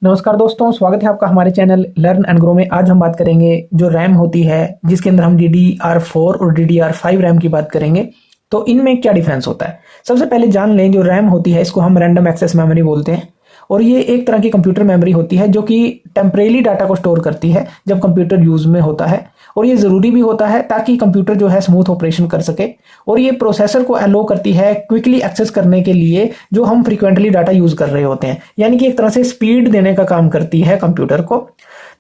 नमस्कार दोस्तों, स्वागत है आपका हमारे चैनल लर्न एंड ग्रो में। आज हम बात करेंगे जो रैम होती है जिसके अंदर हम DDR4 और DDR5 रैम की बात करेंगे, तो इनमें क्या डिफरेंस होता है। सबसे पहले जान लें, जो रैम होती है इसको हम रैंडम एक्सेस मेमोरी बोलते हैं और ये एक तरह की कंप्यूटर मेमोरी होती है जो कि टेम्परेरी डाटा को स्टोर करती है जब कंप्यूटर यूज में होता है। और ये ज़रूरी भी होता है ताकि कंप्यूटर जो है स्मूथ ऑपरेशन कर सके। और ये प्रोसेसर को अलो करती है क्विकली एक्सेस करने के लिए जो हम फ्रीक्वेंटली डाटा यूज कर रहे होते हैं, यानी कि एक तरह से स्पीड देने का काम करती है कंप्यूटर को।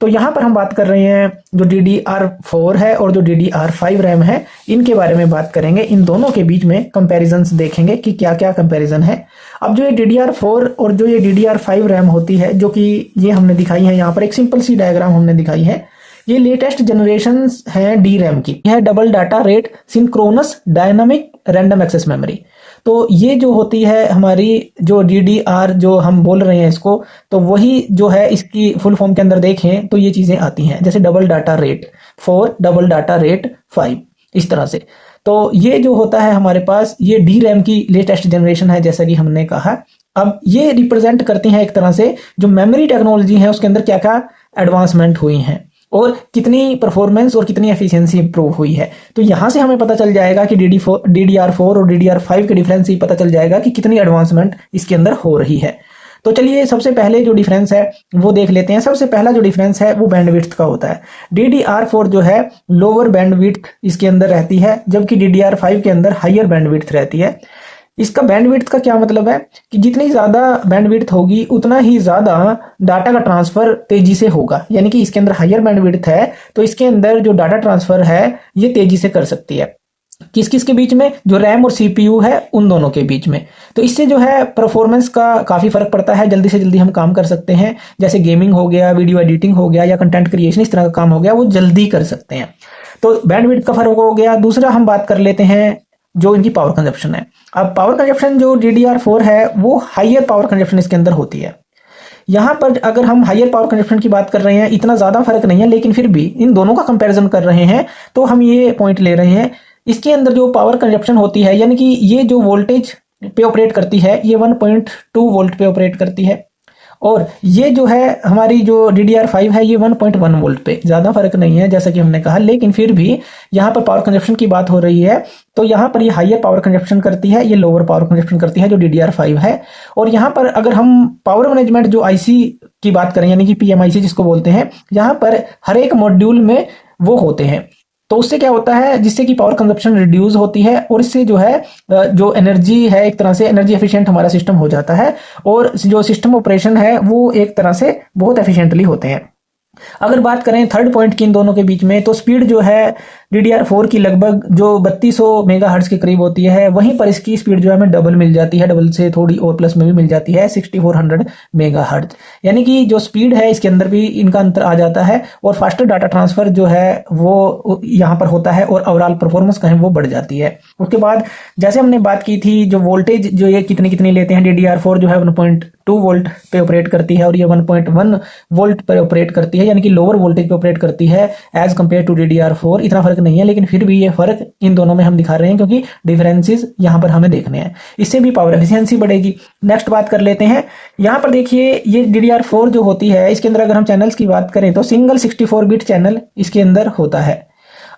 तो यहाँ पर हम बात कर रहे हैं जो DDR4 है और जो DDR5 रैम है, इनके बारे में बात करेंगे। इन दोनों के बीच में कंपैरिजंस देखेंगे कि क्या क्या कंपैरिजन है। अब जो ये DDR4 और जो ये DDR5 रैम होती है, जो कि ये हमने दिखाई है यहाँ पर एक सिंपल सी डायग्राम हमने दिखाई है, ये लेटेस्ट जनरेशन है डी रैम की। यह double data rate synchronous dynamic random access memory. तो ये जो होती है हमारी जो DDR जो हम बोल रहे हैं इसको, तो वही जो है इसकी फुल फॉर्म के अंदर देखें तो ये चीज़ें आती हैं, जैसे double data rate 4, double data rate 5, इस तरह से। तो ये जो होता है हमारे पास, ये डी रैम की लेटेस्ट जनरेशन है, जैसा कि हमने कहा। अब ये रिप्रेजेंट करते हैं एक तरह से जो मेमोरी टेक्नोलॉजी है उसके अंदर क्या क्या एडवांसमेंट हुई हैं और कितनी परफॉर्मेंस और कितनी एफिशिएंसी इंप्रूव हुई है। तो यहाँ से हमें पता चल जाएगा कि DDR4 और DDR5 के डिफरेंस ही पता चल जाएगा कि कितनी एडवांसमेंट इसके अंदर हो रही है। तो चलिए सबसे पहले जो डिफरेंस है वो देख लेते हैं। सबसे पहला जो डिफरेंस है वो बैंडविड्थ का होता है। DDR4 जो है लोअर बैंडविड्थ इसके अंदर रहती है, जबकि DDR5 के अंदर हायर बैंडविड्थ रहती है। इसका बैंडविड्थ का क्या मतलब है कि जितनी ज़्यादा बैंडविड्थ होगी उतना ही ज़्यादा डाटा का ट्रांसफ़र तेज़ी से होगा, यानी कि इसके अंदर हायर बैंडविड्थ है तो इसके अंदर जो डाटा ट्रांसफ़र है ये तेज़ी से कर सकती है। किस किस के बीच में? जो रैम और CPU है उन दोनों के बीच में। तो इससे जो है परफॉर्मेंस का काफ़ी फ़र्क पड़ता है, जल्दी से जल्दी हम काम कर सकते हैं, जैसे गेमिंग हो गया, वीडियो एडिटिंग हो गया या कंटेंट क्रिएशन, इस तरह का काम हो गया, वो जल्दी कर सकते हैं। तो बैंडविड्थ का फ़र्क हो गया। दूसरा हम बात कर लेते हैं जो इनकी पावर कंजप्शन है। अब पावर कंजप्शन जो DDR4 है वो हायर पावर कंजप्शन इसके अंदर होती है। यहाँ पर अगर हम हायर पावर कंजप्शन की बात कर रहे हैं, इतना ज़्यादा फर्क नहीं है, लेकिन फिर भी इन दोनों का कंपैरिजन कर रहे हैं तो हम ये पॉइंट ले रहे हैं। इसके अंदर जो पावर कंजप्शन होती है, यानी कि ये जो वोल्टेज पे ऑपरेट करती है ये 1.2 वोल्ट पे ऑपरेट करती है, और ये जो है हमारी जो DDR5 है ये 1.1 वोल्ट पे। ज़्यादा फर्क नहीं है जैसा कि हमने कहा, लेकिन फिर भी यहाँ पर पावर कंजप्शन की बात हो रही है तो यहाँ पर ये हायर पावर कंजप्शन करती है, ये लोअर पावर कंजप्शन करती है जो DDR5 है। और यहाँ पर अगर हम पावर मैनेजमेंट जो IC की बात करें, यानी कि PMIC जिसको बोलते हैं, यहाँ पर हर एक मॉड्यूल में वो होते हैं। तो उससे क्या होता है, जिससे कि पावर कंजप्शन रिड्यूस होती है और इससे जो है जो एनर्जी है एक तरह से एनर्जी एफिशिएंट हमारा सिस्टम हो जाता है और जो सिस्टम ऑपरेशन है वो एक तरह से बहुत एफिशिएंटली होते हैं। अगर बात करें थर्ड पॉइंट की इन दोनों के बीच में, तो स्पीड जो है DDR4 की लगभग जो 3200 मेगाहर्ट्ज के करीब होती है, वहीं पर इसकी स्पीड जो है हमें डबल मिल जाती है, डबल से थोड़ी और प्लस में भी मिल जाती है, 6400 मेगाहर्ट्ज। यानी कि जो स्पीड है इसके अंदर भी इनका अंतर आ जाता है और फास्टर डाटा ट्रांसफर जो है वो यहाँ पर होता है और ओवरऑल परफॉर्मेंस कहीं वो बढ़ जाती है। उसके बाद जैसे हमने बात की थी जो वोल्टेज जो ये कितनी कितनी लेते हैं, DDR4 जो है 1.2 वोल्ट पे ऑपरेट करती है और ये 1.1 वोल्ट पे ऑपरेट करती है, यानी कि लोअर वोल्टेज पे ऑपरेट करती है एज कंपेयर टू DDR4। इतना फर्क नहीं है, लेकिन फिर भी ये फर्क इन दोनों में हम दिखा रहे हैं क्योंकि डिफरेंसेस यहाँ पर हमें देखने हैं। इससे भी पावर एफिशिएंसी बढ़ेगी। नेक्स्ट बात कर लेते हैं। यहाँ पर देखिए ये DDR4 जो होती है इसके अंदर अगर हम चैनल्स की बात करें तो सिंगल 64 बिट चैनल इसके अंदर होता है।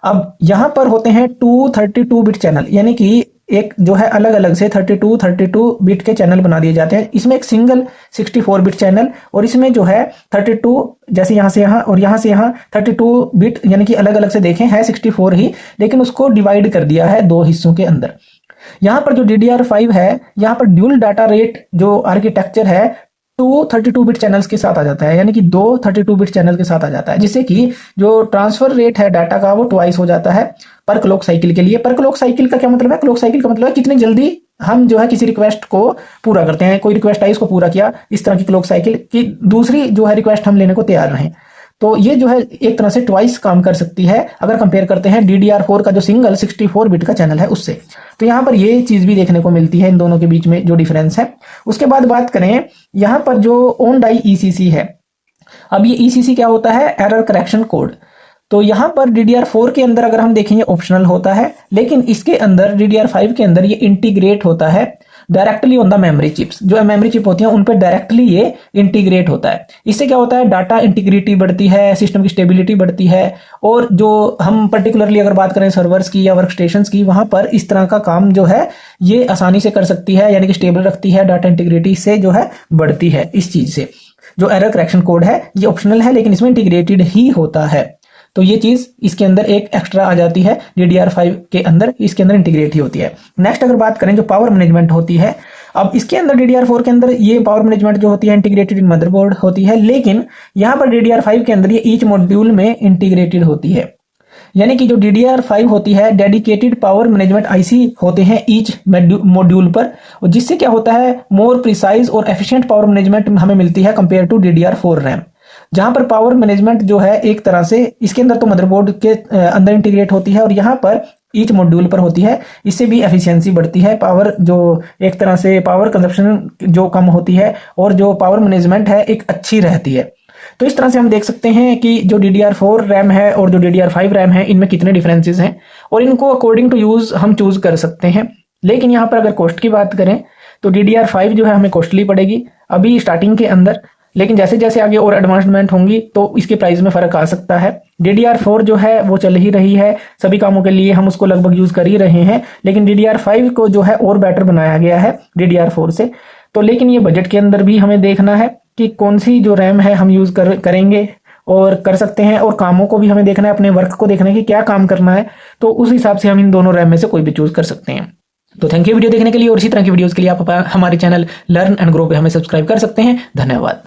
अब यहाँ पर होते हैं 232 बिट चैनल, यानी कि एक जो है अलग अलग से 32 बिट के चैनल बना दिए जाते हैं। इसमें एक सिंगल 64 बिट चैनल और इसमें जो है 32, जैसे यहाँ से यहाँ और यहाँ से यहाँ 32 बिट, यानी कि अलग अलग से देखें है 64 ही, लेकिन उसको डिवाइड कर दिया है दो हिस्सों के अंदर। यहाँ पर जो DDR5 है यहाँ पर ड्यूल डाटा रेट जो आर्किटेक्चर है 32 बिट चैनल्स के साथ आ जाता है, यानी कि 32 बिट चैनल के साथ आ जाता है, जिससे कि जो ट्रांसफर रेट है डाटा का वो ट्वाइस हो जाता है पर क्लॉक साइकिल के लिए। पर क्लॉक साइकिल का क्या मतलब है? क्लॉक साइकिल का मतलब है कितनी जल्दी हम जो है किसी रिक्वेस्ट को पूरा करते हैं। कोई रिक्वेस्ट आई उसको पूरा किया, इस तरह की क्लॉक साइकिल की दूसरी जो है रिक्वेस्ट हम लेने को तैयार रहें। तो ये जो है एक तरह से ट्वाइस काम कर सकती है अगर कंपेयर करते हैं DDR4 का जो सिंगल 64 बिट का चैनल है उससे। तो यहाँ पर ये चीज़ भी देखने को मिलती है इन दोनों के बीच में जो डिफरेंस है। उसके बाद बात करें यहाँ पर जो ऑन डाई ECC है। अब ये ECC क्या होता है? Error correction code. तो यहाँ पर DDR4 के अंदर अगर हम देखेंगे ऑप्शनल होता है, लेकिन इसके अंदर DDR5 के अंदर ये इंटीग्रेट होता है directly on the memory chips. जो मेमोरी चिप होती है उन पर डायरेक्टली ये इंटीग्रेट होता है। इससे क्या होता है, डाटा इंटीग्रिटी बढ़ती है, सिस्टम की स्टेबिलिटी बढ़ती है, और जो हम पर्टिकुलरली अगर बात करें सर्वर्स की या वर्क स्टेशन की, वहां पर इस तरह का काम जो है ये आसानी से कर सकती है, यानी कि स्टेबल रखती है, डाटा इंटीग्रिटी से जो है बढ़ती है। इस चीज से जो एरर करेक्शन कोड है ये ऑप्शनल है, लेकिन इसमें इंटीग्रेटेड ही होता है। तो ये चीज इसके अंदर एक एक्स्ट्रा आ जाती है, DDR5 के अंदर इसके अंदर इंटीग्रेट ही होती है। नेक्स्ट अगर बात करें जो पावर मैनेजमेंट होती है, अब इसके अंदर DDR4 के अंदर ये पावर मैनेजमेंट जो होती है इंटीग्रेटेड इन मदरबोर्ड होती है, लेकिन यहां पर DDR5 के अंदर ये ईच मॉड्यूल में इंटीग्रेटेड होती है। यानी कि जो DDR5 होती है डेडिकेटेड पावर मैनेजमेंट आईसी होते हैं ईच मॉड्यूल पर, और जिससे क्या होता है मोर प्रिसाइज और एफिशिएंट पावर मैनेजमेंट हमें मिलती है कंपेयर टू DDR4 रैम। जहां पर पावर मैनेजमेंट जो है एक तरह से इसके अंदर तो मदरबोर्ड के अंदर इंटीग्रेट होती है और यहाँ पर ईच मॉड्यूल पर होती है, इससे भी एफिशिएंसी बढ़ती है, पावर जो एक तरह से पावर कंजप्शन जो कम होती है और जो पावर मैनेजमेंट है एक अच्छी रहती है। तो इस तरह से हम देख सकते हैं कि जो DDR4 रैम है और जो DDR5 रैम है इनमें कितने डिफरेंसेस हैं, और इनको अकॉर्डिंग टू यूज हम चूज कर सकते हैं। लेकिन यहाँ पर अगर कॉस्ट की बात करें तो DDR5 जो है हमें कॉस्टली पड़ेगी अभी स्टार्टिंग के अंदर, लेकिन जैसे जैसे आगे और एडवांसमेंट होंगी तो इसके प्राइस में फर्क आ सकता है। DDR4 जो है वो चल ही रही है, सभी कामों के लिए हम उसको लगभग यूज कर ही रहे हैं, लेकिन DDR5 को जो है और बेटर बनाया गया है DDR4 से। तो लेकिन ये बजट के अंदर भी हमें देखना है कि कौन सी जो रैम है हम यूज करेंगे और कर सकते हैं, और कामों को भी हमें देखना है, अपने वर्क को देखना है कि क्या काम करना है, तो उस हिसाब से हम इन दोनों रैम में से कोई भी चूज कर सकते हैं। तो थैंक यू वीडियो देखने के लिए, और इसी तरह की वीडियोस के लिए आप हमारे चैनल लर्न एंड ग्रो पे हमें सब्सक्राइब कर सकते हैं। धन्यवाद।